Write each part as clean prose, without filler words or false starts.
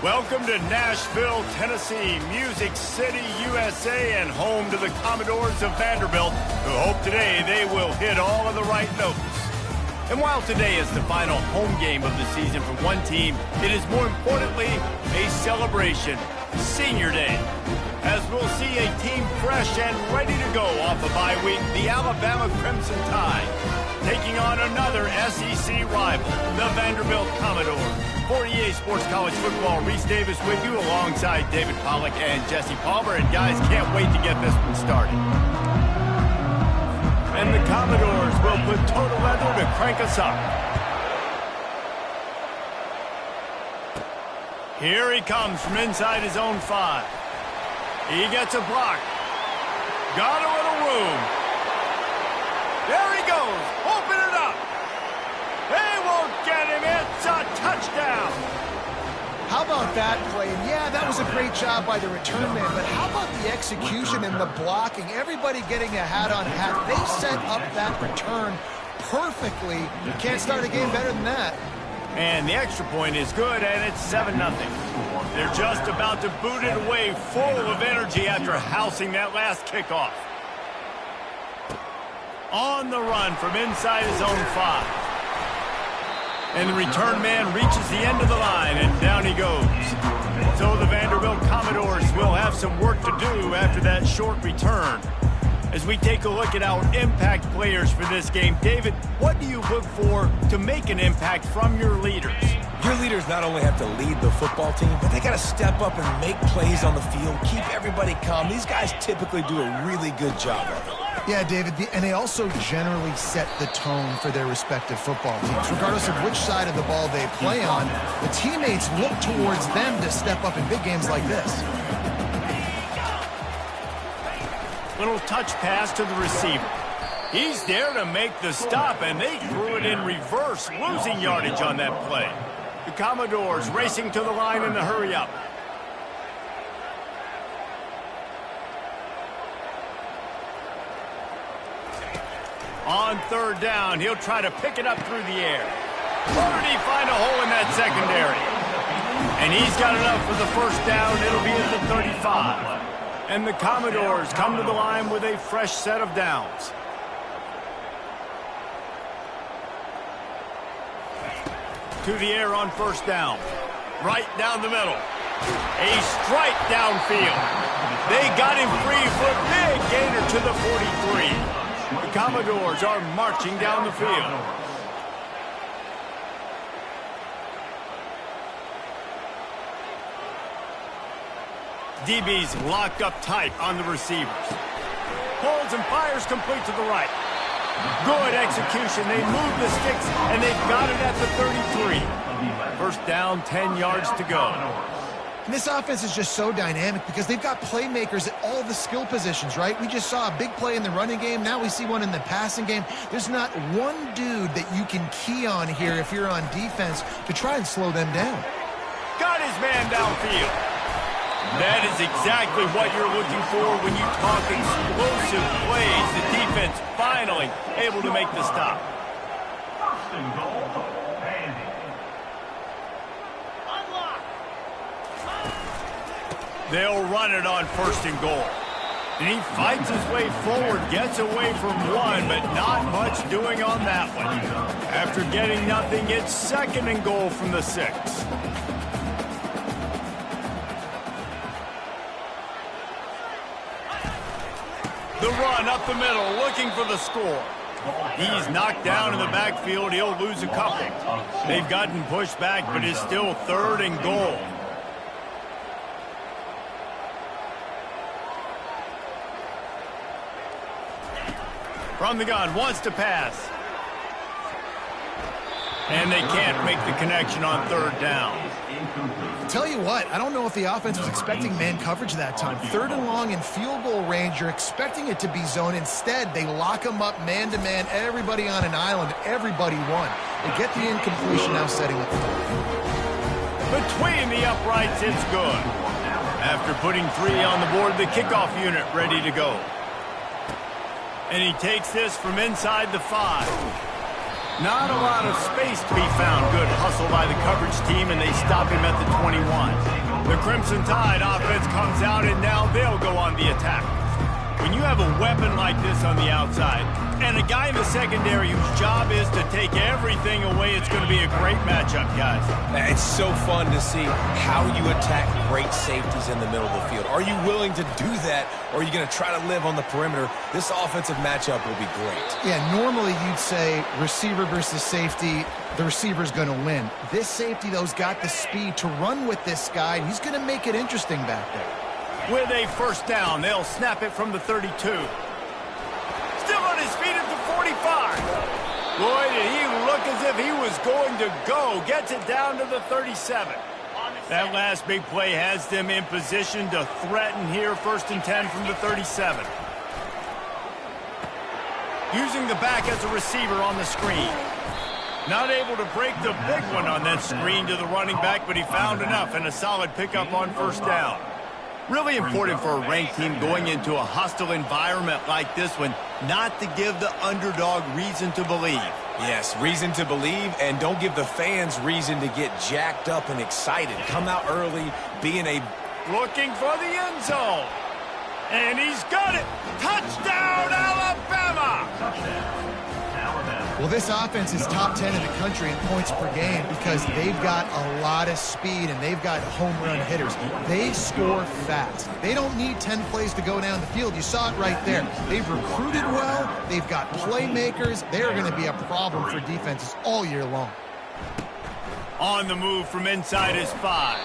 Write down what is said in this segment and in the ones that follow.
Welcome to Nashville, Tennessee, Music City, USA, and home to the Commodores of Vanderbilt, who hope today they will hit all of the right notes. And while today is the final home game of the season for one team, it is more importantly a celebration, Senior Day. As we'll see a team fresh and ready to go off a bye week, the Alabama Crimson Tide, taking on another SEC rival, the Vanderbilt Commodores. For EA Sports College Football, Reese Davis with you alongside David Pollack and Jesse Palmer. And guys, can't wait to get this one started. And the Commodores will put total leather to crank us up. Here he comes from inside his own 5. He gets a block. Got a little room. There he goes. Open it up. They won't get him. It's a touchdown. How about that play? And yeah, that was a great job by the return man, but how about the execution and the blocking? Everybody getting a hat-on-hat. They set up that return perfectly. You can't start a game better than that. And the extra point is good, and it's 7-0. They're just about to boot it away full of energy after housing that last kickoff. On the run from inside his own 5. And the return man reaches the end of the line, and down he goes. So the Vanderbilt Commodores will have some work to do after that short return. As we take a look at our impact players for this game, David, what do you look for to make an impact from your leaders? Your leaders not only have to lead the football team, but they got to step up and make plays on the field, keep everybody calm. These guys typically do a really good job of it. Yeah, David, and they also generally set the tone for their respective football teams. Regardless of which side of the ball they play on, the teammates look towards them to step up in big games like this. Little touch pass to the receiver. He's there to make the stop, and they threw it in reverse, losing yardage on that play. The Commodores racing to the line in the hurry-up. On third down, he'll try to pick it up through the air. Where did he find a hole in that secondary? And he's got enough for the first down. It'll be at the 35. And the Commodores come to the line with a fresh set of downs. To the air on first down. Right down the middle. A strike downfield. They got him free for a big gainer to the 43. The Commodores are marching down the field. DB's locked up tight on the receivers. Pulls and fires complete to the right. Good execution. They move the sticks, and they've got it at the 33. First down, 10 yards to go. And this offense is just so dynamic because they've got playmakers at all the skill positions, right? We just saw a big play in the running game. Now we see one in the passing game. There's not one dude that you can key on here if you're on defense to try and slow them down. Got his man downfield. That is exactly what you're looking for when you talk explosive plays. The defense finally able to make the stop. They'll run it on first and goal. And he fights his way forward, gets away from one, but not much doing on that one. After getting nothing, it's second and goal from the 6. The run up the middle, looking for the score. He's knocked down in the backfield. He'll lose a couple. They've gotten pushed back, but it's still third and goal. From the gun, wants to pass. And they can't make the connection on third down. Tell you what, I don't know if the offense was expecting man coverage that time. Third and long in field goal range, you're expecting it to be zone. Instead, they lock them up man-to-man, everybody on an island, everybody won. They get the incompletion, now setting up the ball. Between the uprights, it's good. After putting 3 on the board, the kickoff unit ready to go. And he takes this from inside the 5. Not a lot of space to be found. Good hustle by the coverage team, and they stop him at the 21. The Crimson Tide offense comes out, and now they'll go on the attack. When you have a weapon like this on the outside, and a guy in the secondary whose job is to take everything away, it's going to be a great matchup, guys. It's so fun to see how you attack great safeties in the middle of the field. Are you willing to do that, or are you going to try to live on the perimeter? This offensive matchup will be great. Yeah, normally you'd say receiver versus safety, the receiver's going to win. This safety, though, has got the speed to run with this guy, and he's going to make it interesting back there. With a first down, they'll snap it from the 32. Still on his feet at the 45. Boy, did he look as if he was going to go. Gets it down to the 37. That last big play has them in position to threaten here. 1st and 10 from the 37. Using the back as a receiver on the screen. Not able to break the big one on that screen to the running back, but he found enough and a solid pickup on first down. Really important for a ranked team going into a hostile environment like this one, not to give the underdog reason to believe. Yes, reason to believe, and don't give the fans reason to get jacked up and excited. Come out early, being a... Looking for the end zone. And he's got it. Touchdown, Alabama! Well, this offense is top 10 in the country in points per game because they've got a lot of speed and they've got home run hitters. They score fast. They don't need 10 plays to go down the field. You saw it right there. They've recruited well. They've got playmakers. They are going to be a problem for defenses all year long. On the move from inside his 5.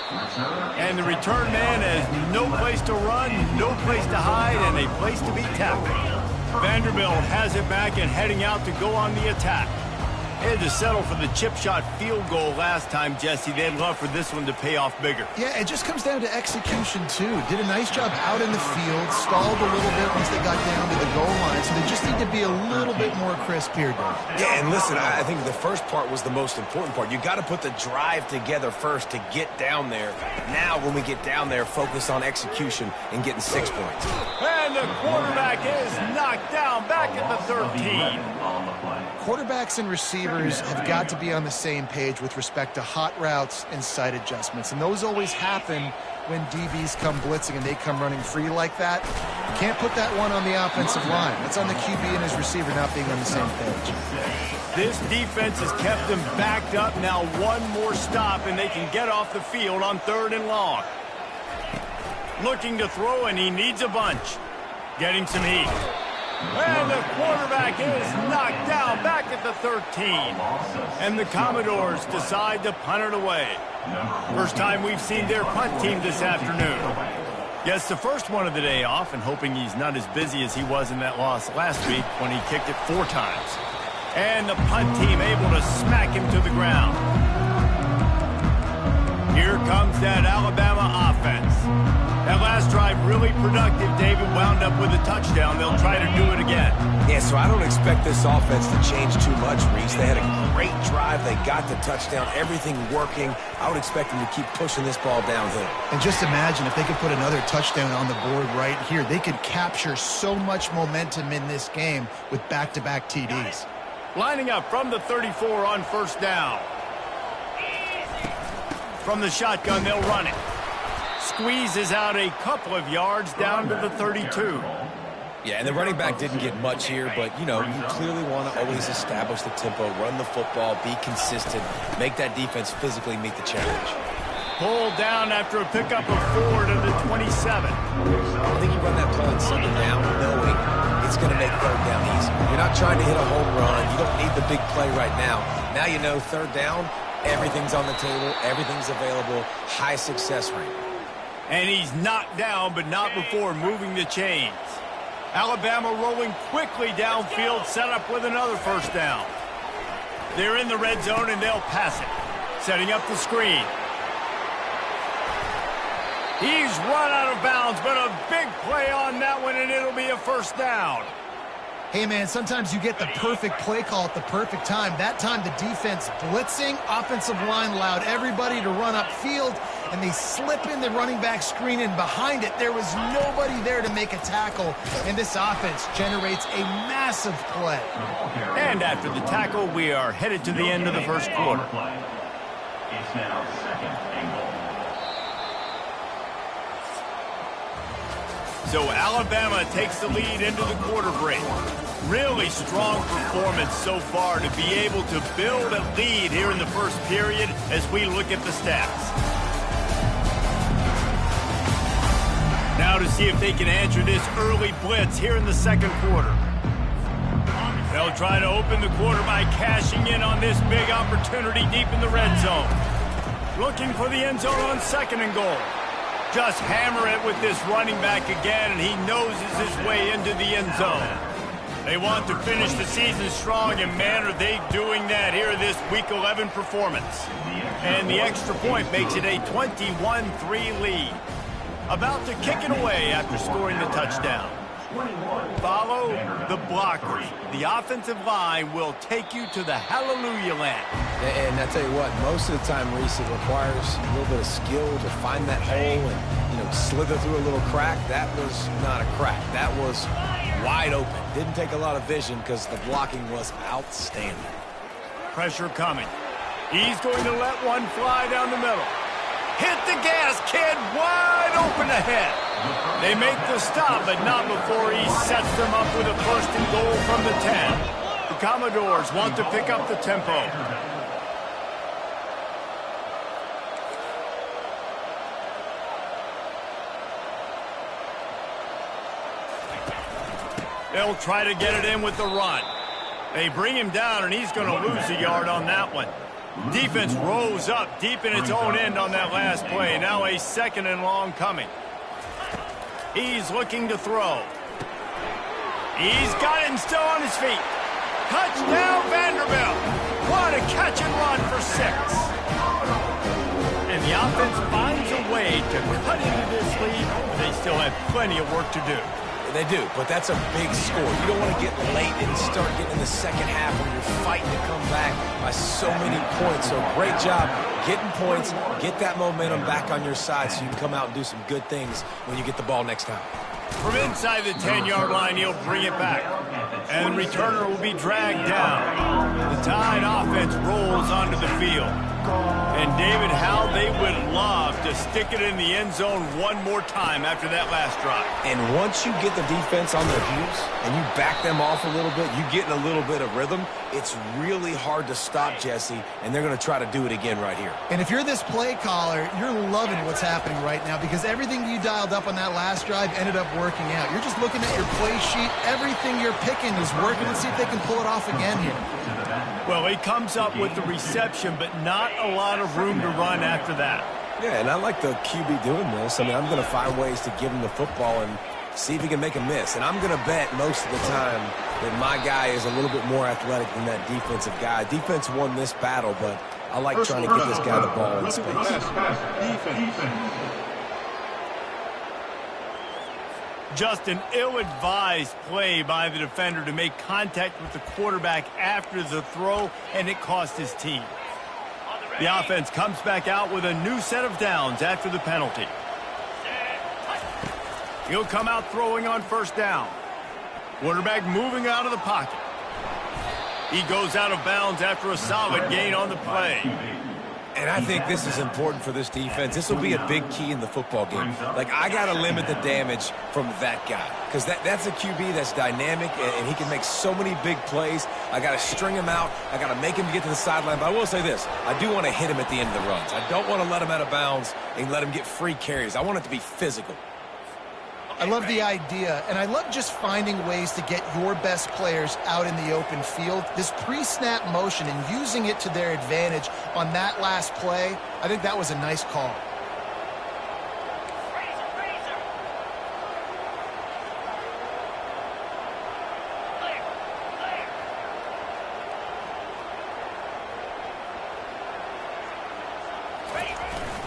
And the return man has no place to run, no place to hide, and a place to be tackled. Vanderbilt has it back and heading out to go on the attack. They had to settle for the chip shot field goal last time, Jesse. They'd love for this one to pay off bigger. Yeah, it just comes down to execution, too. Did a nice job out in the field, stalled a little bit once they got down to the goal line, so they just need to be a little bit more crisp here, Dave. Yeah, and listen, I think the first part was the most important part. You got to put the drive together first to get down there. Now, when we get down there, focus on execution and getting 6 points. And the quarterback is knocked down back at the 13. Quarterbacks and receivers have got to be on the same page with respect to hot routes and sight adjustments. And those always happen when DBs come blitzing and they come running free like that. You can't put that one on the offensive line. That's on the QB and his receiver not being on the same page. This defense has kept them backed up. Now one more stop and they can get off the field on 3rd and long. Looking to throw, and he needs a bunch. Getting some heat. And the quarterback is knocked down back at the 13. And the Commodores decide to punt it away. First time we've seen their punt team this afternoon. Gets the first one of the day off, and hoping he's not as busy as he was in that loss last week when he kicked it 4 times. And the punt team able to smack him to the ground. Here comes that Alabama offense. That last drive really productive. David wound up with a touchdown. They'll try to do it again. Yeah, so I don't expect this offense to change too much, Reese. They had a great drive. They got the touchdown. Everything working. I would expect them to keep pushing this ball downhill. And just imagine if they could put another touchdown on the board right here. They could capture so much momentum in this game with back-to-back TDs. Lining up from the 34 on first down. From the shotgun, they'll run it. Squeezes out a couple of yards down to the 32. Yeah, and the running back didn't get much here, but, you know, you clearly want to always establish the tempo, run the football, be consistent, make that defense physically meet the challenge. Pulled down after a pickup of 4 to the 27. I think you run that play on 2nd down knowing it's going to make 3rd down easy. You're not trying to hit a home run. You don't need the big play right now. Now you know 3rd down, everything's on the table, everything's available, high success rate. And he's knocked down, but not before moving the chains. Alabama rolling quickly downfield, set up with another first down. They're in the red zone, and they'll pass it. Setting up the screen. He's run out of bounds, but a big play on that one, and it'll be a first down. Hey, man, sometimes you get the perfect play call at the perfect time. That time the defense blitzing, offensive line allowed everybody to run upfield, and they slip in the running back screen, and behind it, there was nobody there to make a tackle, and this offense generates a massive play. And after the tackle, we are headed to the end of the first quarter. It's now second and goal. So Alabama takes the lead into the quarter break. Really strong performance so far to be able to build a lead here in the first period as we look at the stats. Now to see if they can answer this early blitz here in the second quarter. They'll try to open the quarter by cashing in on this big opportunity deep in the red zone. Looking for the end zone on second and goal. Just hammer it with this running back again, and he noses his way into the end zone. They want to finish the season strong, and man, are they doing that here in this Week 11 performance. And the extra point makes it a 21-3 lead. About to kick it away after scoring the touchdown. Follow the blockers. The offensive line will take you to the hallelujah land. And I tell you what, most of the time, Reese, it requires a little bit of skill to find that hole and, slither through a little crack. That was not a crack. That was wide open. Didn't take a lot of vision because the blocking was outstanding. Pressure coming. He's going to let one fly down the middle. Hit the gas, kid. Wide open ahead. They make the stop, but not before he sets them up with a first and goal from the 10. The Commodores want to pick up the tempo. They'll try to get it in with the run. They bring him down, and he's going to lose a yard on that one. Defense rose up deep in its own end on that last play. Now a second and long coming. He's looking to throw. He's got it and still on his feet. Touchdown, Vanderbilt. What a catch and run for 6. And the offense finds a way to cut into this lead, but they still have plenty of work to do. They do, but that's a big score. You don't want to get late and start getting in the second half when you're fighting to come back by so many points. So great job getting points, get that momentum back on your side so you can come out and do some good things when you get the ball next time. From inside the 10-yard line, he'll bring it back. And the returner will be dragged down. The Tide offense rolls onto the field. And David, how they would love to stick it in the end zone one more time after that last drive. And once you get the defense on their heels and you back them off a little bit, you get in a little bit of rhythm, it's really hard to stop, Jesse, and they're going to try to do it again right here. And if you're this play caller, you're loving what's happening right now because everything you dialed up on that last drive ended up working out. You're just looking at your play sheet. Everything you're picking is working. Let's see if they can pull it off again here. Well, he comes up with the reception, but not a lot of room to run after that. Yeah, and I like the QB doing this. I mean, I'm going to find ways to give him the football and see if he can make a miss. And I'm going to bet most of the time that my guy is a little bit more athletic than that defensive guy. Defense won this battle, but I like trying to get this guy the ball in space. Just an ill-advised play by the defender to make contact with the quarterback after the throw, and it cost his team. The offense comes back out with a new set of downs after the penalty. He'll come out throwing on first down. Quarterback moving out of the pocket. He goes out of bounds after a solid gain on the play. And I think this is important for this defense. This will be a big key in the football game. Like, I got to limit the damage from that guy because that's a QB that's dynamic, and he can make so many big plays. I got to string him out. I got to make him get to the sideline. But I will say this. I do want to hit him at the end of the runs. I don't want to let him out of bounds and let him get free carries. I want it to be physical. I love the idea, and I love just finding ways to get your best players out in the open field. This pre-snap motion and using it to their advantage on that last play, I think that was a nice call.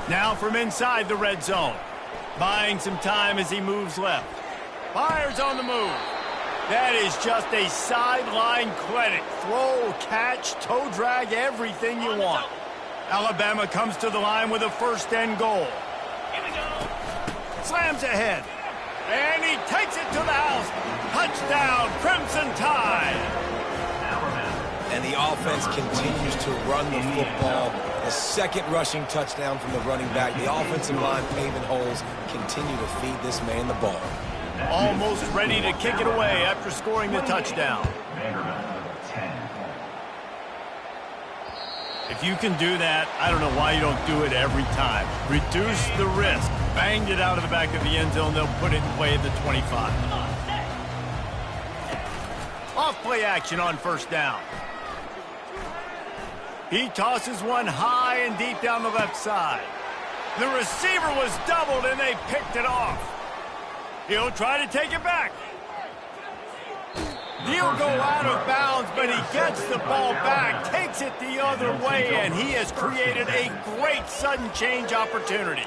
Now from inside the red zone. Buying some time as he moves left. Fires on the move. That is just a sideline clinic. Throw, catch, toe drag, everything you want. Alabama comes to the line with a first and goal. Slams ahead. And he takes it to the house. Touchdown, Crimson Tide. And the offense continues to run the football. A second rushing touchdown from the running back. The offensive line paving holes, continue to feed this man the ball. Almost ready to kick it away after scoring the touchdown. If you can do that, I don't know why you don't do it every time. Reduce the risk. Banged it out of the back of the end zone. They'll put it in play at the 25. Off play action on first down. He tosses one high and deep down the left side. The receiver was doubled and they picked it off. He'll try to take it back. He'll go out of bounds, but he gets the ball back, takes it the other way, and he has created a great sudden change opportunity.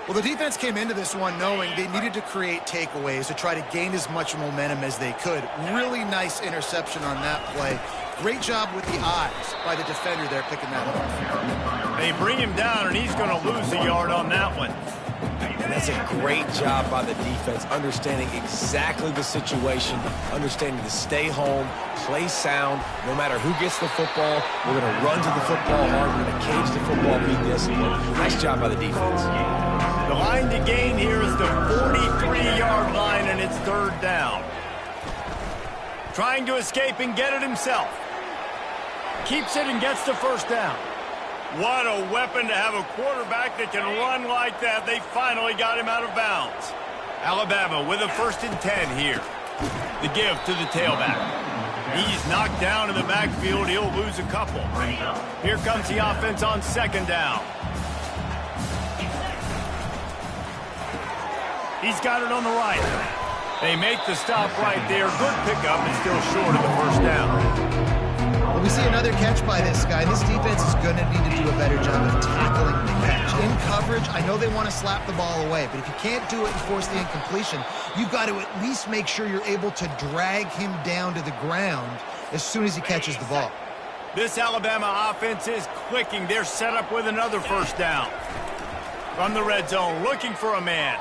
Well, the defense came into this one knowing they needed to create takeaways to try to gain as much momentum as they could. Really nice interception on that play. Great job with the eyes by the defender there picking that up. They bring him down, and he's going to lose a yard on that one. And that's a great job by the defense, understanding exactly the situation, understanding to stay home, play sound. No matter who gets the football, we're going to run to the football hard. We're going to cage the football, be disciplined. Nice job by the defense. The line to gain here is the 43-yard line, and it's third down. Trying to escape and get it himself. Keeps it and gets the first down. What a weapon to have a quarterback that can run like that. They finally got him out of bounds. Alabama with a 1st and 10 here. The give to the tailback. He's knocked down in the backfield. He'll lose a couple. Here comes the offense on 2nd down. He's got it on the right. They make the stop right there. Good pickup and still short of the 1st down. Well, we see another catch by this guy. This defense is going to need to do a better job of tackling the catch. In coverage, I know they want to slap the ball away, but if you can't do it and force the incompletion, you've got to at least make sure you're able to drag him down to the ground as soon as he catches the ball. This Alabama offense is clicking. They're set up with another 1st down. From the red zone, looking for a man.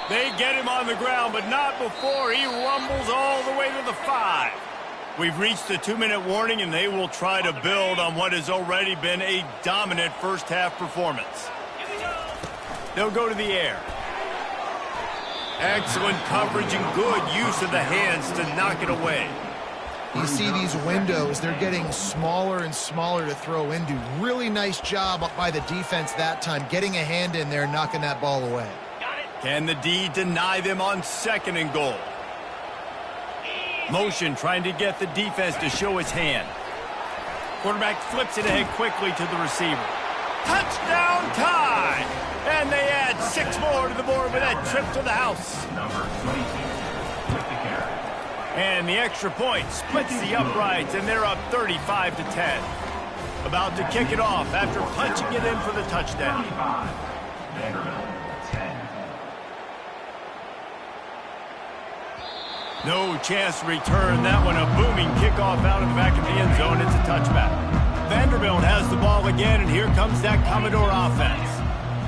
They get him on the ground, but not before he rumbles all the way to the 5. We've reached the 2-minute warning, and they will try to build on what has already been a dominant first-half performance. They'll go to the air. Excellent coverage and good use of the hands to knock it away. You see these windows, they're getting smaller and smaller to throw into. Really nice job by the defense that time, getting a hand in there and knocking that ball away. Can the D deny them on 2nd and goal? Motion trying to get the defense to show his hand. Quarterback flips it ahead quickly to the receiver. Touchdown Tide! And they add 6 more to the board with that trip to the house. And the extra point splits the uprights, and they're up 35-10. About to kick it off after punching it in for the touchdown. No chance to return that one. A booming kickoff out of the back of the end zone. It's a touchback. Vanderbilt has the ball again, and here comes that Commodore offense.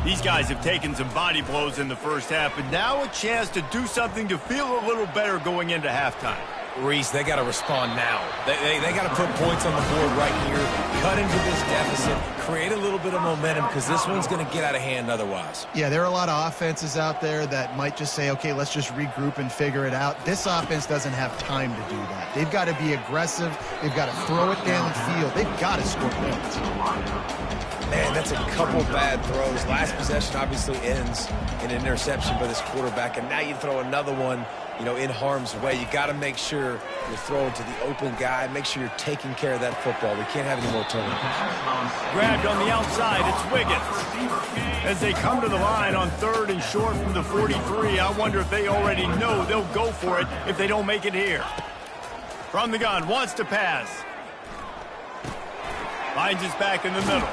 These guys have taken some body blows in the first half, but now a chance to do something to feel a little better going into halftime. Reese, they got to respond now. They got to put points on the board right here, cut into this deficit, create a little bit of momentum, because this one's going to get out of hand otherwise. Yeah, there are a lot of offenses out there that might just say, okay, let's just regroup and figure it out. This offense doesn't have time to do that. They've got to be aggressive. They've got to throw it downfield. They've got to score points. Man, that's a couple bad throws. Last possession obviously ends in an interception by this quarterback, and now you throw another one, you know, in harm's way. You got to make sure you're throwing to the open guy. Make sure you're taking care of that football. We can't have any more turnovers. Grabbed on the outside, it's Wiggins. As they come to the line on 3rd and short from the 43, I wonder if they already know they'll go for it if they don't make it here. From the gun, wants to pass. Finds his back in the middle.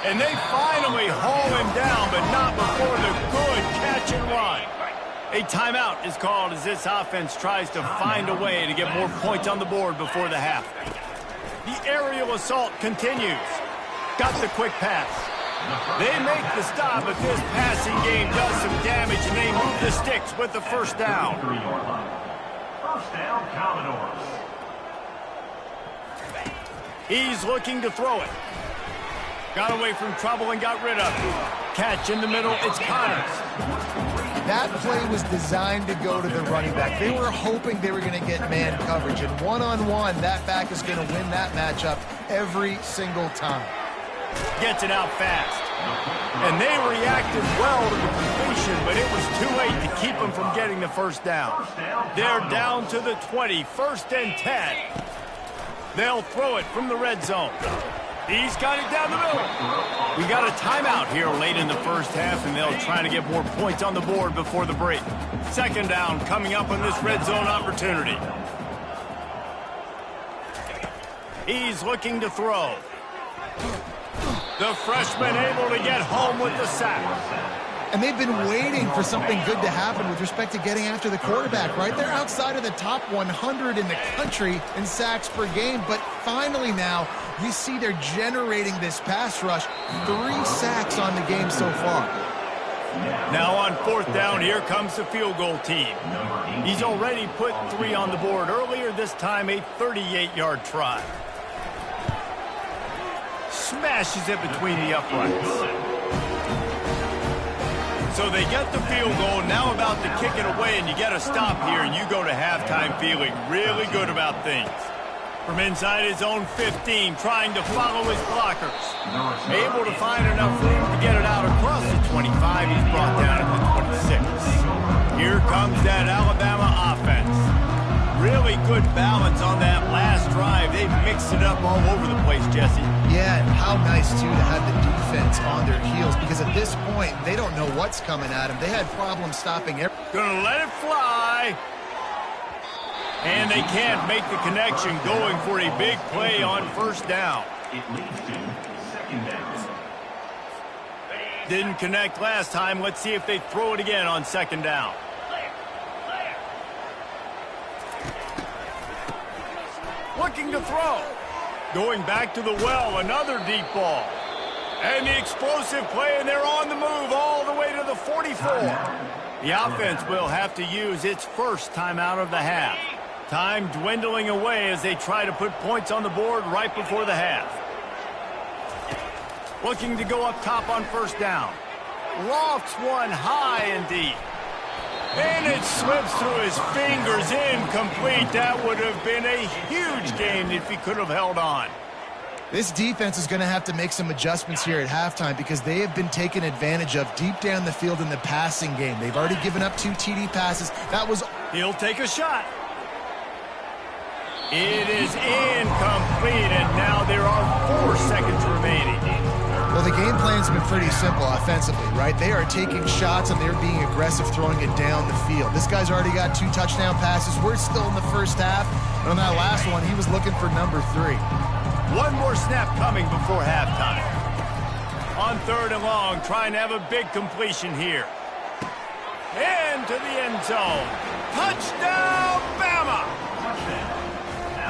And they finally haul him down, but not before the good catch and run. A timeout is called as this offense tries to find a way to get more points on the board before the half. The aerial assault continues. Got the quick pass. They make the stop, but this passing game does some damage, and they move the sticks with the first down. First down, Commodores. He's looking to throw it. Got away from trouble and got rid of it. Catch in the middle, it's Connors. That play was designed to go to the running back. They were hoping they were going to get man coverage, and one-on-one, that back is going to win that matchup every single time. Gets it out fast. And they reacted well to the completion, but it was too late to keep them from getting the first down. They're down to the 20, 1st and 10. They'll throw it from the red zone. He's got it down the middle. We got a timeout here late in the first half, and they'll try to get more points on the board before the break. 2nd down coming up on this red zone opportunity. He's looking to throw. The freshman able to get home with the sack. And they've been waiting for something good to happen with respect to getting after the quarterback, right? They're outside of the top 100 in the country in sacks per game, but finally now you see they're generating this pass rush. 3 sacks on the game so far. Now on 4th down, here comes the field goal team. He's already put 3 on the board earlier, this time a 38-yard try. Smashes it between the uprights. So they get the field goal, now about to kick it away, and you get a stop here, and you go to halftime feeling really good about things. From inside his own 15, trying to follow his blockers. Able to find enough room to get it out across the 25. He's brought down at the 26. Here comes that Alabama offense. Really good balance on that last drive. They've mixed it up all over the place, Jesse. Yeah, and how nice, too, to have the defense on their heels, because at this point, they don't know what's coming at them. They had problems stopping everything. Gonna let it fly. And they can't make the connection, going for a big play on 1st down. It leads to 2nd down. Didn't connect last time. Let's see if they throw it again on 2nd down. Looking to throw. Going back to the well, another deep ball. And the explosive play, and they're on the move all the way to the 44. The offense will have to use its first timeout of the half. Time dwindling away as they try to put points on the board right before the half. Looking to go up top on 1st down. Lofts one high and deep. And it slips through his fingers, incomplete. That would have been a huge gain if he could have held on. This defense is going to have to make some adjustments here at halftime because they have been taken advantage of deep down the field in the passing game. They've already given up 2 TD passes. That was... He'll take a shot. It is incomplete, and now there are 4 seconds remaining. Well, the game plan's been pretty simple offensively, right? They are taking shots, and they're being aggressive, throwing it down the field. This guy's already got 2 touchdown passes. We're still in the first half. And on that last one, he was looking for number 3. 1 more snap coming before halftime. On 3rd and long, trying to have a big completion here. Into the end zone. Touchdown, Bama!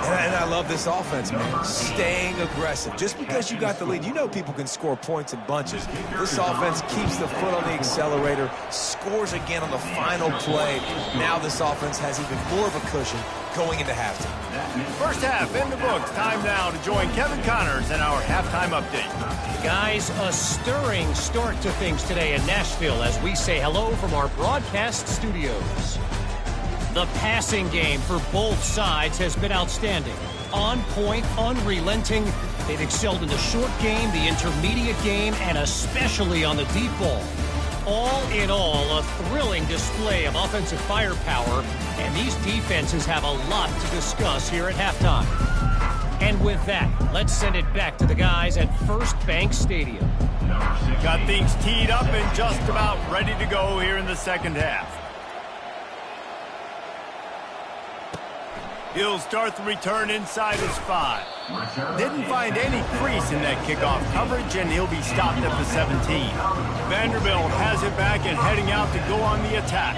And I love this offense, man. Staying aggressive. Just because you got the lead, you know people can score points in bunches. This offense keeps the foot on the accelerator, scores again on the final play. Now this offense has even more of a cushion going into halftime. First half in the books. Time now to join Kevin Connors in our halftime update. Guys, a stirring start to things today in Nashville as we say hello from our broadcast studios. The passing game for both sides has been outstanding. On point, unrelenting. They've excelled in the short game, the intermediate game, and especially on the deep ball. All in all, a thrilling display of offensive firepower, and these defenses have a lot to discuss here at halftime. And with that, let's send it back to the guys at First Bank Stadium. Got things teed up and just about ready to go here in the second half. He'll start the return inside his 5. Didn't find any crease in that kickoff coverage, and he'll be stopped at the 17. Vanderbilt has it back and heading out to go on the attack.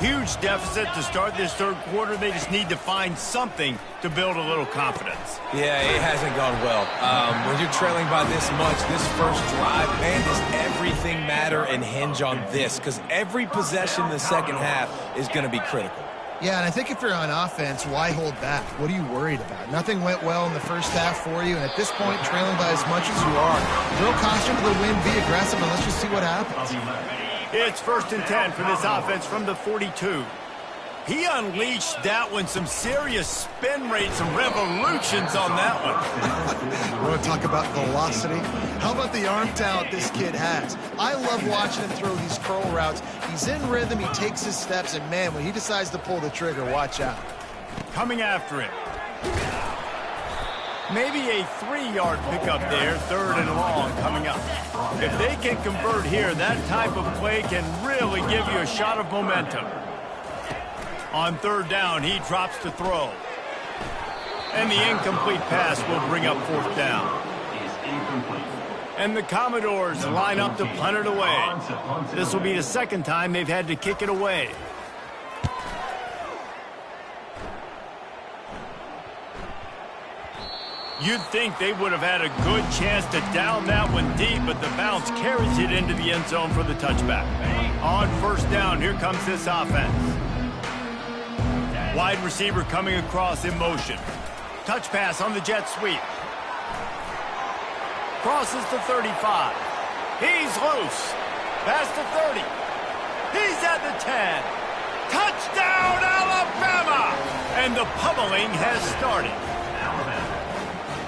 Huge deficit to start this third quarter. They just need to find something to build a little confidence. Yeah, it hasn't gone well. When you're trailing by this much, this first drive, man, does everything matter and hinge on this? Because every possession in the second half is going to be critical. Yeah, and I think if you're on offense, why hold back? What are you worried about? Nothing went well in the first half for you, and at this point, trailing by as much as you are, throw caution to the wind, be aggressive, and let's just see what happens. It's 1st and 10 for this offense from the 42. He unleashed that one, some serious spin rates, some revolutions on that one. You want to talk about velocity? How about the arm talent this kid has? I love watching him throw these curl routes. He's in rhythm, he takes his steps, and man, when he decides to pull the trigger, watch out. Coming after him. Maybe a 3-yard pickup there, 3rd and long coming up. If they can convert here, that type of play can really give you a shot of momentum. On 3rd down, he drops to throw. And the incomplete pass will bring up 4th down. And the Commodores line up to punt it away. This will be the second time they've had to kick it away. You'd think they would have had a good chance to down that one deep, but the bounce carries it into the end zone for the touchback. On 1st down, here comes this offense. Wide receiver coming across in motion. Touch pass on the jet sweep. Crosses to 35. He's loose. Pass to 30. He's at the 10. Touchdown, Alabama! And the pummeling has started.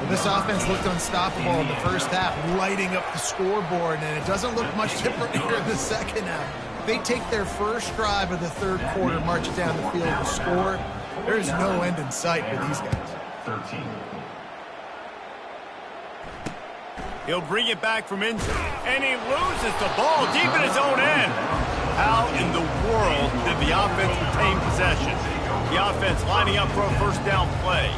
Well, this offense looked unstoppable in the first half, lighting up the scoreboard, and it doesn't look much different here in the second half. They take their first drive of the third quarter, march down the field to score. There's no end in sight for these guys. 13. He'll bring it back from injury, and he loses the ball deep in his own end. How in the world did the offense retain possession? The offense lining up for a 1st down play.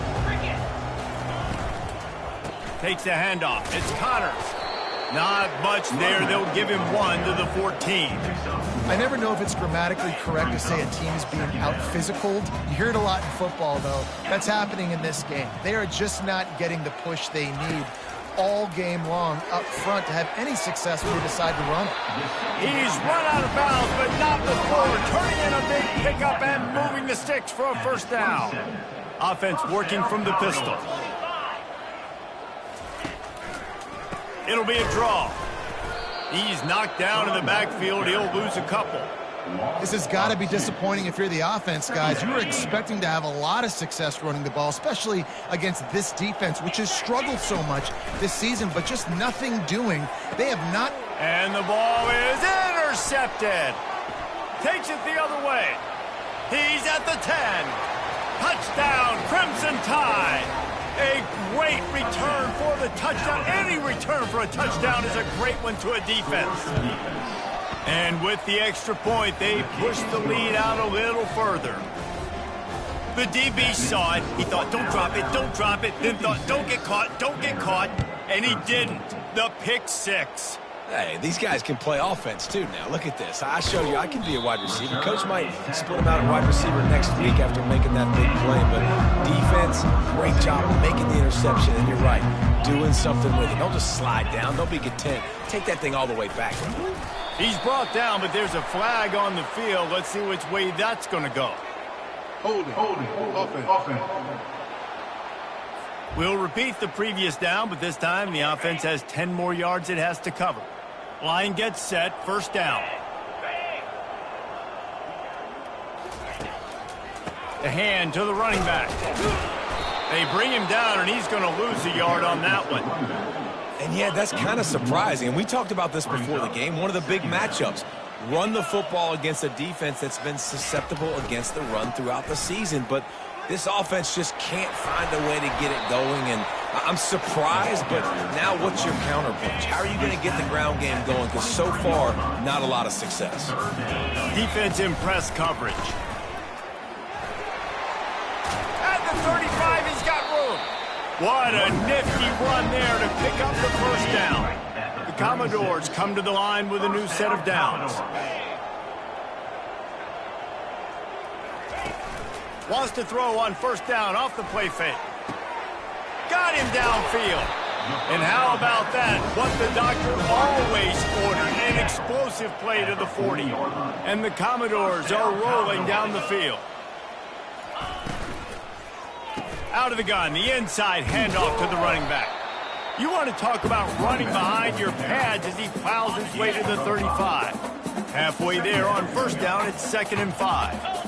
Takes the handoff. It's Connors. Not much there. They'll give him 1 to the 14. I never know if it's grammatically correct to say a team is being out-physicaled. You hear it a lot in football, though. That's happening in this game. They are just not getting the push they need all game long up front to have any success when they decide to run it. He's run out of bounds, but not before turning in a big pickup and moving the sticks for a 1st down. Offense working from the pistol. It'll be a draw. He's knocked down in the backfield. He'll lose a couple. This has got to be disappointing if you're the offense, guys. You were expecting to have a lot of success running the ball, especially against this defense, which has struggled so much this season, but just nothing doing. They have not. And the ball is intercepted. Takes it the other way. He's at the 10. Touchdown, Crimson Tide. A great return for the touchdown. Any return for a touchdown is a great one to a defense. And with the extra point, they pushed the lead out a little further. The DB saw it. He thought, don't drop it, don't drop it. Then thought, don't get caught, don't get caught. And he didn't. The pick 6. Hey, these guys can play offense, too, now. Look at this. I showed you I can be a wide receiver. Coach might split him out at wide receiver next week after making that big play. But defense, great job of making the interception. And you're right, doing something with it. Don't just slide down. Don't be content. Take that thing all the way back. He's brought down, but there's a flag on the field. Let's see which way that's going to go. Holding. Offense. We'll repeat the previous down, but this time the offense has 10 more yards it has to cover. Line gets set, 1st down. The hand to the running back. They bring him down, and he's going to lose a yard on that one. And yeah, that's kind of surprising. And we talked about this before the game. One of the big matchups. Run the football against a defense that's been susceptible against the run throughout the season. But this offense just can't find a way to get it going. And I'm surprised, but now what's your counterpunch? How are you going to get the ground game going? Because so far, not a lot of success. Defense in press coverage. At the 35, he's got room. What a nifty run there to pick up the 1st down. The Commodores come to the line with a new set of downs. Wants to throw on first down off the play fake. Got him downfield. And how about that? What the doctor always ordered, an explosive play to the 40. And the Commodores are rolling down the field. Out of the gun, the inside handoff to the running back. You want to talk about running behind your pads as he plows his way to the 35. Halfway there on first down, it's 2nd and 5.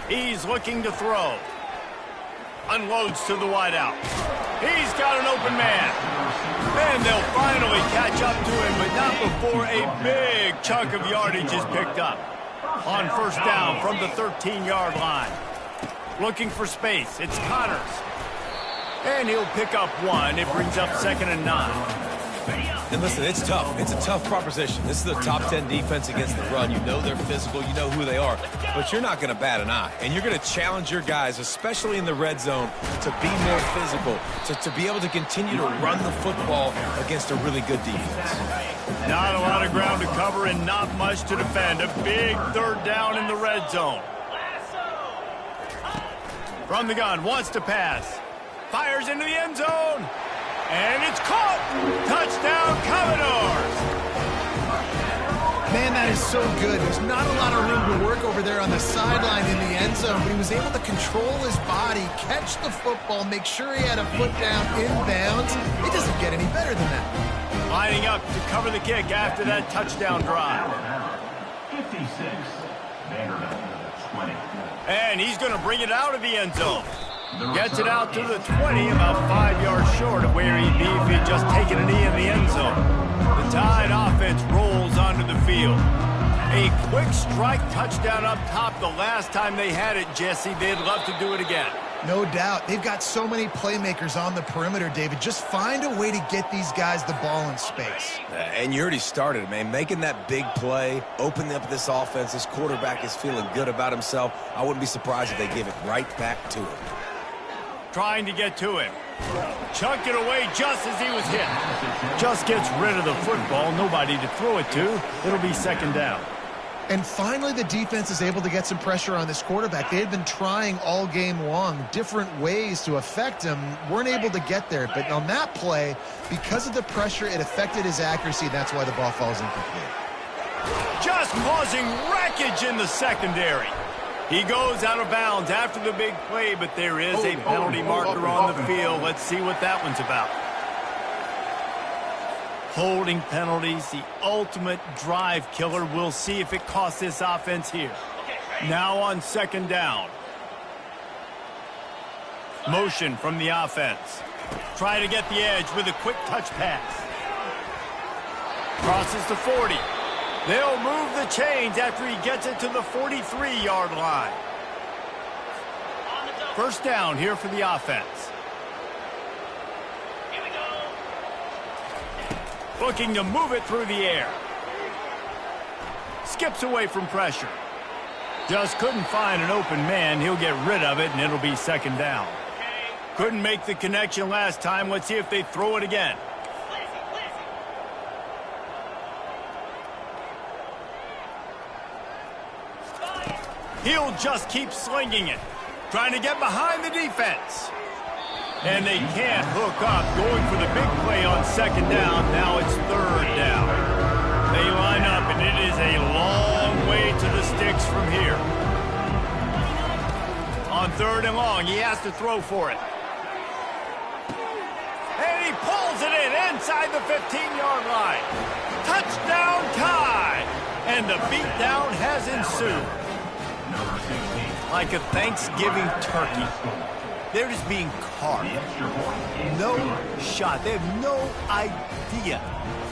He's looking to throw. Unloads to the wideout. He's got an open man. And they'll finally catch up to him, but not before a big chunk of yardage is picked up. On first down from the 13-yard line. Looking for space. It's Connors. And he'll pick up 1. It brings up 2nd and 9. And listen, it's tough. It's a tough proposition. This is the top 10 defense against the run. You know they're physical. You know who they are. But you're not going to bat an eye. And you're going to challenge your guys, especially in the red zone, to be more physical, to be able to continue to run the football against a really good defense. Not a lot of ground to cover and not much to defend. A big 3rd down in the red zone. From the gun, wants to pass. Fires into the end zone. And it's caught. Touchdown, Commodores. Man, that is so good. There's not a lot of room to work over there on the sideline in the end zone, but he was able to control his body, catch the football, make sure he had a foot down inbounds. It doesn't get any better than that. Lining up to cover the kick after that touchdown drive. 56, Vanderbilt, 20. And he's going to bring it out of the end zone. Gets it out to the 20, about 5 yards short of where he'd be if he'd just taken a knee in the end zone. The Tide offense rolls onto the field. A quick strike touchdown up top the last time they had it, Jesse. They'd love to do it again. No doubt. They've got so many playmakers on the perimeter, David. Just find a way to get these guys the ball in space. And you already started, man. Making that big play, opening up this offense. This quarterback is feeling good about himself. I wouldn't be surprised if they give it right back to him. Trying to get to him. Chunked it away just as he was hit. Just gets rid of the football. Nobody to throw it to. It'll be 2nd down. And finally, the defense is able to get some pressure on this quarterback. They had been trying all game long different ways to affect him. Weren't able to get there. But on that play, because of the pressure, it affected his accuracy. That's why the ball falls incomplete. Just causing wreckage in the secondary. He goes out of bounds after the big play, but there is a penalty marker on the field. Let's see what that one's about. Holding penalties, the ultimate drive killer. We'll see if it costs this offense here. Now on 2nd down. Motion from the offense. Try to get the edge with a quick touch pass. Crosses the 40. They'll move the chains after he gets it to the 43-yard line. First down here for the offense. Looking to move it through the air. Skips away from pressure. Just couldn't find an open man. He'll get rid of it, and it'll be 2nd down. Couldn't make the connection last time. Let's see if they throw it again. He'll just keep slinging it. Trying to get behind the defense. And they can't hook up. Going for the big play on 2nd down. Now it's 3rd down. They line up, and it is a long way to the sticks from here. On 3rd and long, he has to throw for it. And he pulls it in inside the 15-yard line. Touchdown Tide. And the beatdown has ensued. Like a Thanksgiving turkey. They're just being carved. No shot. They have no idea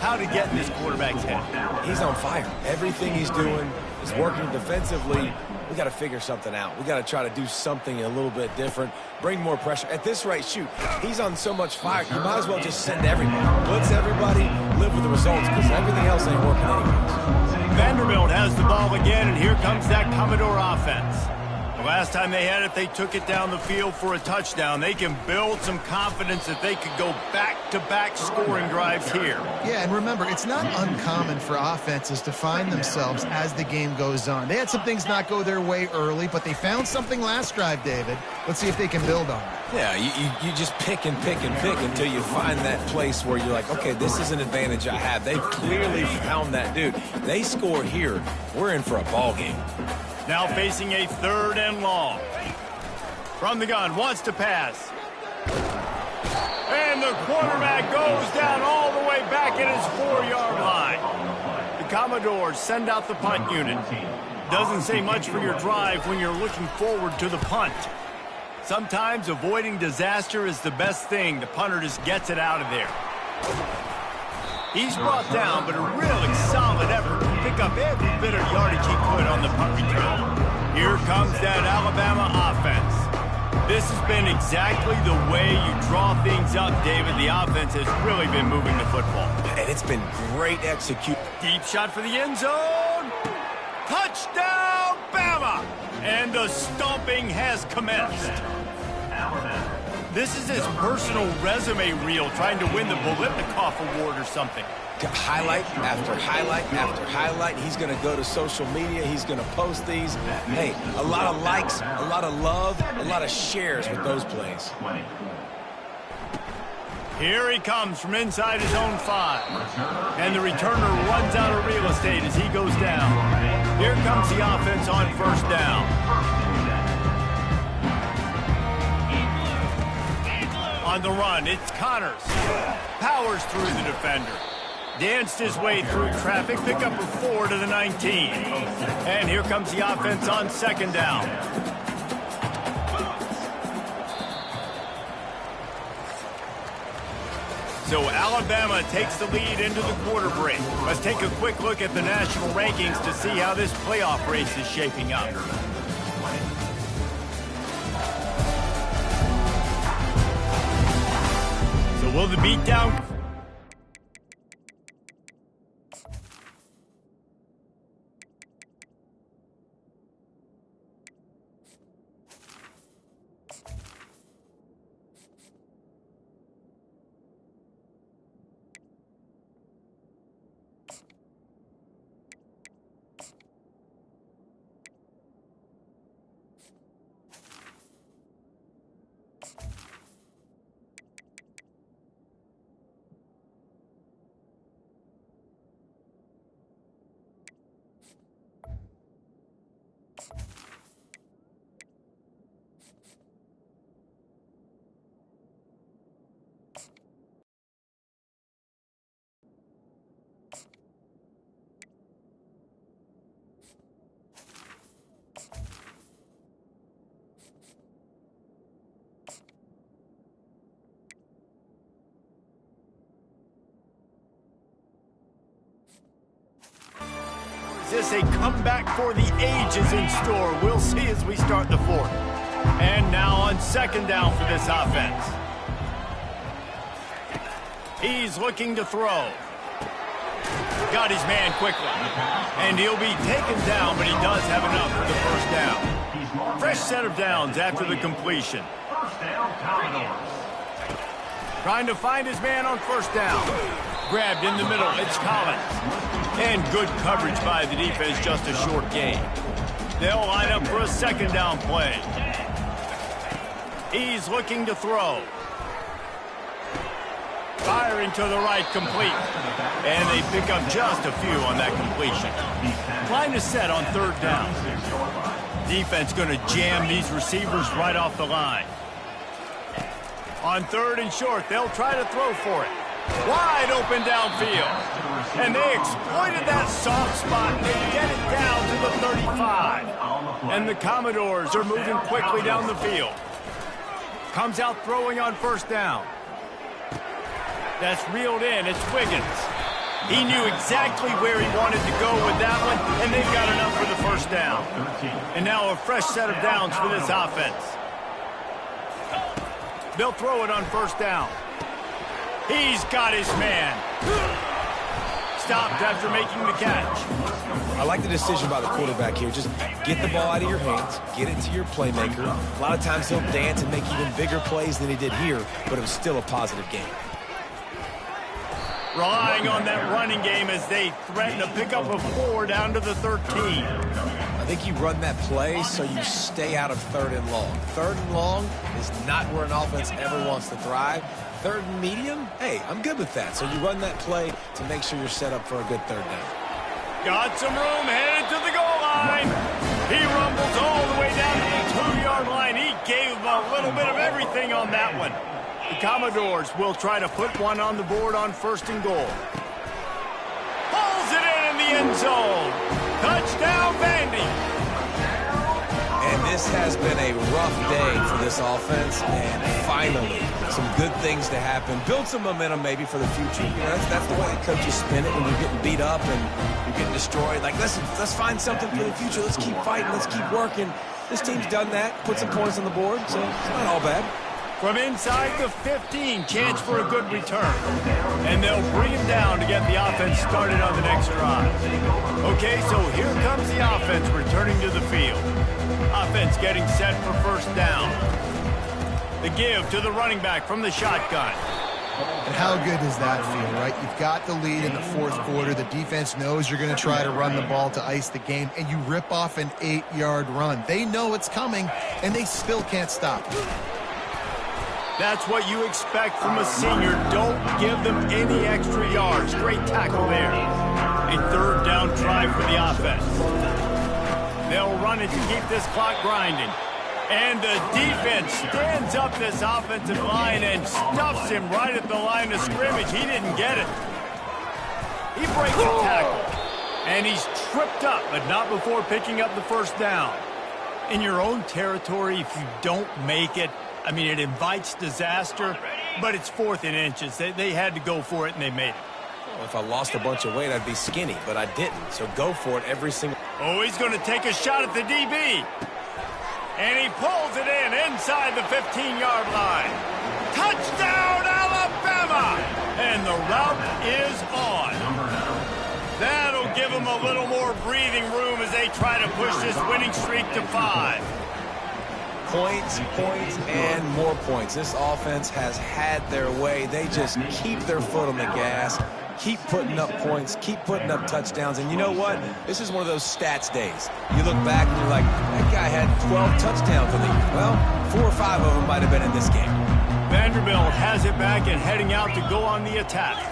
how to get in this quarterback's head. He's on fire. Everything he's doing is working defensively. We got to figure something out. We got to try to do something a little bit different. Bring more pressure. At this rate, shoot, he's on so much fire. You might as well just send everybody. Blitz everybody, live with the results, because everything else ain't working anyways. Vanderbilt has the ball again, and here comes that Commodore offense. Last time they had it, they took it down the field for a touchdown. They can build some confidence that they could go back-to-back scoring drives here. Yeah, and remember, it's not uncommon for offenses to find themselves as the game goes on. They had some things not go their way early, but they found something last drive, David. Let's see if they can build on it. Yeah, you just pick and pick and pick until you find that place where you're like, okay, this is an advantage I have. They've clearly found that, dude. They score here, we're in for a ball game. Now facing a 3rd and long. From the gun, wants to pass. And the quarterback goes down all the way back at his 4-yard line. The Commodores send out the punt unit. Doesn't say much for your drive when you're looking forward to the punt. Sometimes avoiding disaster is the best thing. The punter just gets it out of there. He's brought down, but a really solid effort to pick up every bit of yardage he could on the punt return. Here comes that Alabama offense. This has been exactly the way you draw things up, David. The offense has really been moving the football. And it's been great execution. Deep shot for the end zone. Touchdown, Bama! And the stomping has commenced. This is his personal resume reel, trying to win the Bolitnikoff Award or something. Highlight after highlight after highlight. He's going to go to social media. He's going to post these. Hey, a lot of likes, a lot of love, a lot of shares with those plays. Here he comes from inside his own 5. And the returner runs out of real estate as he goes down. Here comes the offense on 1st down. On the run, it's Connors. Powers through the defender. Danced his way through traffic. Pick up a 4 to the 19. And here comes the offense on 2nd down. So Alabama takes the lead into the quarter break. Let's take a quick look at the national rankings to see how this playoff race is shaping up. Will the beatdown... Is this a comeback for the ages in store? We'll see as we start the 4th. And now on 2nd down for this offense. He's looking to throw. Got his man quickly. And he'll be taken down, but he does have enough for the 1st down. Fresh set of downs after the completion. 1st down, Commodores. Trying to find his man on 1st down. Grabbed in the middle, it's Collins. And good coverage by the defense, just a short gain. They'll line up for a 2nd down play. He's looking to throw. Firing to the right, complete. And they pick up just a few on that completion. Line is set on 3rd down. Defense going to jam these receivers right off the line. On 3rd and short, they'll try to throw for it. Wide open downfield. And they exploited that soft spot. They get it down to the 35. And the Commodores are moving quickly down the field. Comes out throwing on 1st down. That's reeled in. It's Wiggins. He knew exactly where he wanted to go with that one, and they've got enough for the 1st down. And now a fresh set of downs for this offense. They'll throw it on 1st down. He's got his man. Stopped after making the catch. I like the decision by the quarterback here. Just get the ball out of your hands, get it to your playmaker. A lot of times he'll dance and make even bigger plays than he did here, but it was still a positive game. Relying on that running game as they threaten to pick up a 4 down to the 13. I think you run that play so you stay out of 3rd and long. 3rd and long is not where an offense ever wants to thrive. 3rd and medium, hey, I'm good with that. So you run that play to make sure you're set up for a good 3rd down. Got some room, headed to the goal line. He rumbles all the way down to the 2-yard line. He gave a little bit of everything on that one. The Commodores will try to put one on the board on 1st and goal. Pulls it in the end zone. Touchdown, Vandy. And this has been a rough day for this offense, and finally, some good things to happen. Build some momentum maybe for the future. You know, that's the way the coaches spin it when you're getting beat up and you're getting destroyed. Like, listen, let's find something for the future. Let's keep fighting. Let's keep working. This team's done that, put some points on the board, so it's not all bad. From inside the 15, chance for a good return. And they'll bring him down to get the offense started on the next drive. Okay, so here comes the offense returning to the field. Offense getting set for 1st down. The give to the running back from the shotgun. And how good does that feel, right? You've got the lead in the 4th quarter. The defense knows you're going to try to run the ball to ice the game, and you rip off an 8-yard run. They know it's coming, and they still can't stop. That's what you expect from a senior. Don't give them any extra yards. Great tackle there. A 3rd down try for the offense. They'll run it to keep this clock grinding. And the defense stands up this offensive line and stuffs him right at the line of scrimmage. He didn't get it. He breaks a tackle. And he's tripped up, but not before picking up the 1st down. In your own territory, if you don't make it, I mean, it invites disaster, but it's 4th and inches. They had to go for it, and they made it. Well, if I lost a bunch of weight, I'd be skinny, but I didn't. So go for it every single... Oh, he's going to take a shot at the DB. And he pulls it in inside the 15-yard line. Touchdown, Alabama! And the route is on. That'll give them a little more breathing room as they try to push this winning streak to 5. Points, points, and more points. This offense has had their way. They just keep their foot on the gas, keep putting up points, keep putting up touchdowns. And you know what? This is one of those stats days. You look back and you're like, that guy had 12 touchdowns in the year. Well, 4 or 5 of them might have been in this game. Vanderbilt has it back and heading out to go on the attack.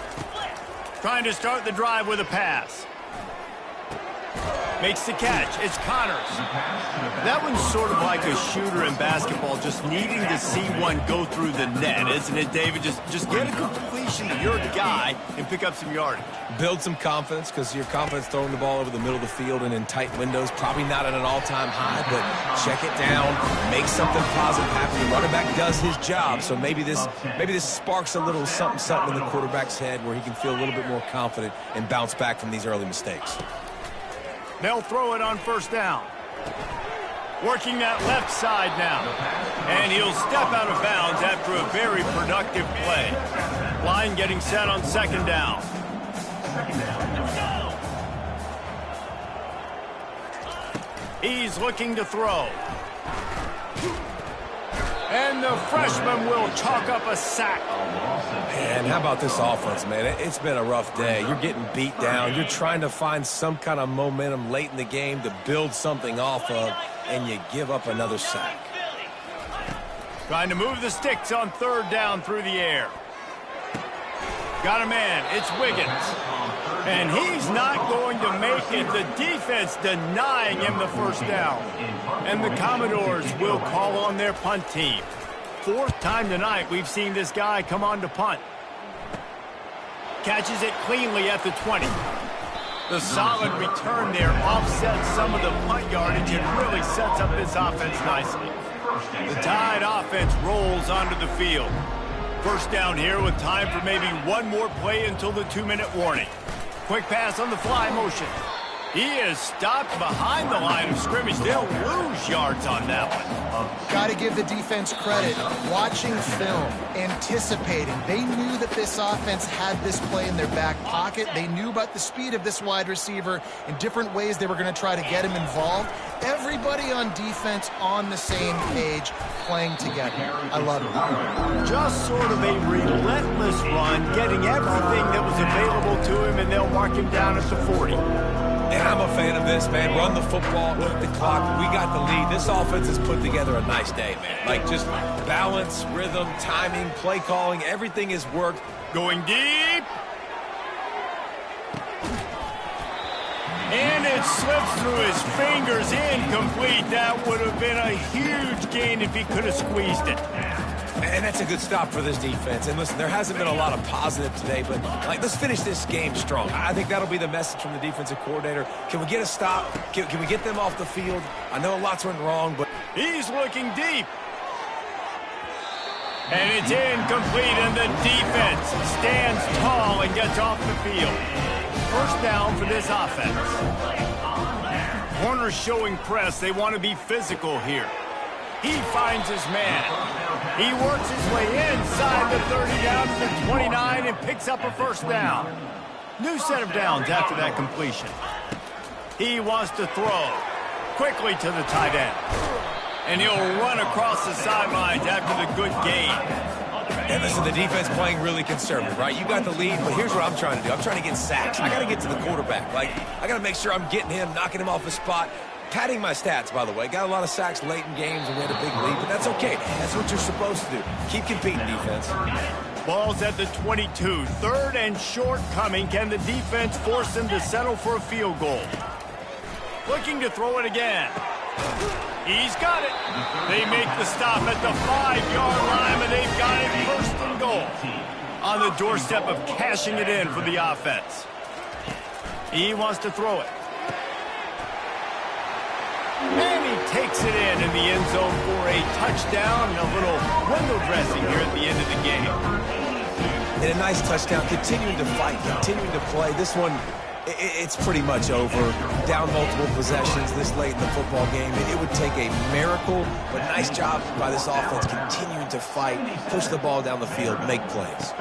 Trying to start the drive with a pass. Makes the catch. It's Connors. That one's sort of like a shooter in basketball, just needing to see one go through the net, isn't it, David? Just get a completion to your guy and pick up some yardage. Build some confidence, because your confidence throwing the ball over the middle of the field and in tight windows, probably not at an all-time high, but check it down, make something positive happen. The running back does his job, so maybe this sparks a little something in the quarterback's head where he can feel a little bit more confident and bounce back from these early mistakes. They'll throw it on 1st down. Working that left side now. And he'll step out of bounds after a very productive play. Line getting set on 2nd down. He's looking to throw. And the freshman will chalk up a sack. Man, how about this offense, man? It's been a rough day. You're getting beat down. You're trying to find some kind of momentum late in the game to build something off of, and you give up another sack. Trying to move the sticks on 3rd down through the air. Got a man. It's Wiggins. And he's not going to make it. The defense denying him the 1st down. And the Commodores will call on their punt team. 4th time tonight we've seen this guy come on to punt. Catches it cleanly at the 20. The solid return there offsets some of the punt yardage and really sets up this offense nicely. The Tide offense rolls onto the field. 1st down here with time for maybe one more play until the 2-minute warning. Quick pass on the fly motion. He is stopped behind the line of scrimmage. They'll lose yards on that one. Got to give the defense credit. Watching film, anticipating. They knew that this offense had this play in their back pocket. They knew about the speed of this wide receiver in different ways they were going to try to get him involved. Everybody on defense on the same page, playing together. I love it. Just sort of a relentless run, getting everything that was available to him, and they'll mark him down at the 40. And I'm a fan of this, man. Run the football, eat the clock. We got the lead. This offense has put together a nice day, man. Like, just balance, rhythm, timing, play calling, everything has worked. Going deep. And it slips through his fingers, incomplete. That would have been a huge gain if he could have squeezed it. And that's a good stop for this defense. And listen, there hasn't been a lot of positive today, but let's finish this game strong. I think that'll be the message from the defensive coordinator. Can we get a stop? Can we get them off the field? I know lots went wrong, but he's looking deep. And it's incomplete, and the defense stands tall and gets off the field. First down for this offense. Corners showing press. They want to be physical here. He finds his man. He works his way inside the 30 down to the 29 and picks up a first down. New set of downs after that completion. He wants to throw quickly to the tight end. And he'll run across the sidelines after the good gain. And listen, the defense playing really conservative, right? You got the lead, but here's what I'm trying to do. I'm trying to get sacks. I got to get to the quarterback. I got to make sure I'm getting him, knocking him off his spot. Padding my stats, by the way. Got a lot of sacks late in games and we had a big lead, but that's okay. That's what you're supposed to do. Keep competing, defense. Ball's at the 22. Third and short coming. Can the defense force them to settle for a field goal? Looking to throw it again. He's got it. They make the stop at the 5-yard line, and they've got it first and goal. On the doorstep of cashing it in for the offense. He wants to throw it. And he takes it in the end zone for a touchdown and a little window dressing here at the end of the game. And a nice touchdown, continuing to fight, continuing to play. This one, it's pretty much over. Down multiple possessions this late in the football game. It would take a miracle, but nice job by this offense continuing to fight, push the ball down the field, make plays.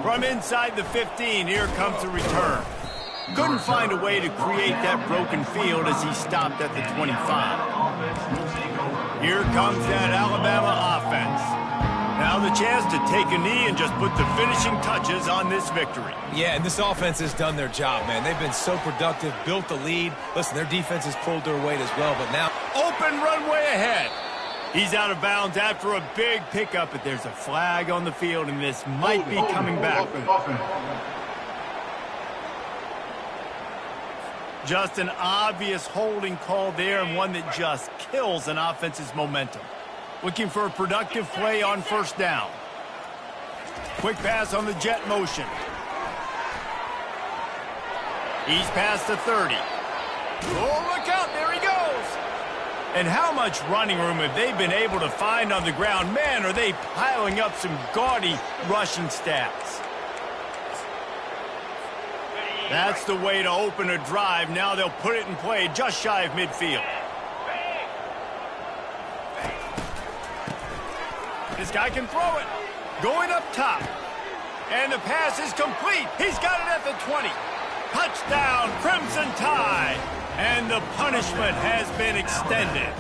From inside the 15, here comes the return. Couldn't find a way to create that broken field as he stopped at the 25. Here comes that Alabama offense. Now the chance to take a knee and just put the finishing touches on this victory. Yeah, and this offense has done their job, man. They've been so productive, built the lead. Listen, their defense has pulled their weight as well, but now open runway ahead. He's out of bounds after a big pickup, but there's a flag on the field, and this might be coming back. Just an obvious holding call there, and one that just kills an offense's momentum. Looking for a productive play on first down. Quick pass on the jet motion. He's past the 30. Oh, look out, there he goes. And how much running room have they been able to find on the ground? Man, are they piling up some gaudy rushing stats. That's the way to open a drive. Now they'll put it in play just shy of midfield. This guy can throw it. Going up top. And the pass is complete. He's got it at the 20. Touchdown, Crimson Tide. And the punishment has been extended.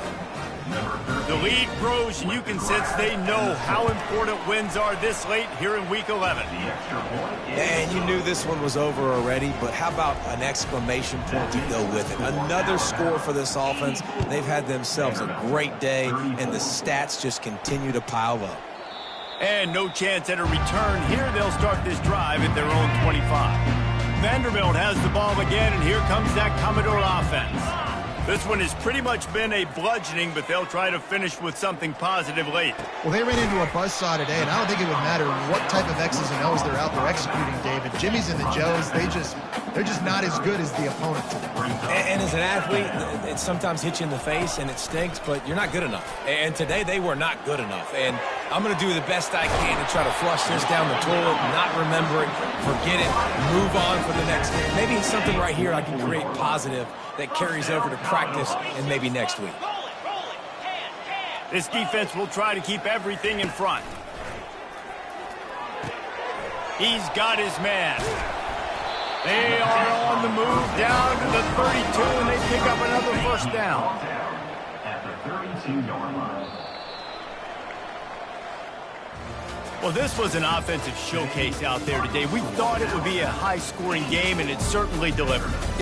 The lead grows, and you can sense they know how important wins are this late here in Week 11. And you knew this one was over already, but how about an exclamation point to go with it? Another score for this offense. They've had themselves a great day, and the stats just continue to pile up. And no chance at a return here. They'll start this drive at their own 25. Vanderbilt has the ball again, and here comes that Commodore offense. This one has pretty much been a bludgeoning, but they'll try to finish with something positive late. Well, they ran into a buzzsaw today, and I don't think it would matter what type of X's and O's they're out there executing, David. Jimmy's and the Joes, they just They're just not as good as the opponent today. And as an athlete, it sometimes hits you in the face and it stinks, but you're not good enough. And today they were not good enough. And I'm going to do the best I can to try to flush this down the toilet, not remember it, forget it, move on for the next game. Maybe it's something right here I can create positive that carries over to practice and maybe next week. This defense will try to keep everything in front. He's got his man. They are on the move down to the 32, and they pick up another first down. At the 32-yard line. Well, this was an offensive showcase out there today. We thought it would be a high-scoring game, and it certainly delivered.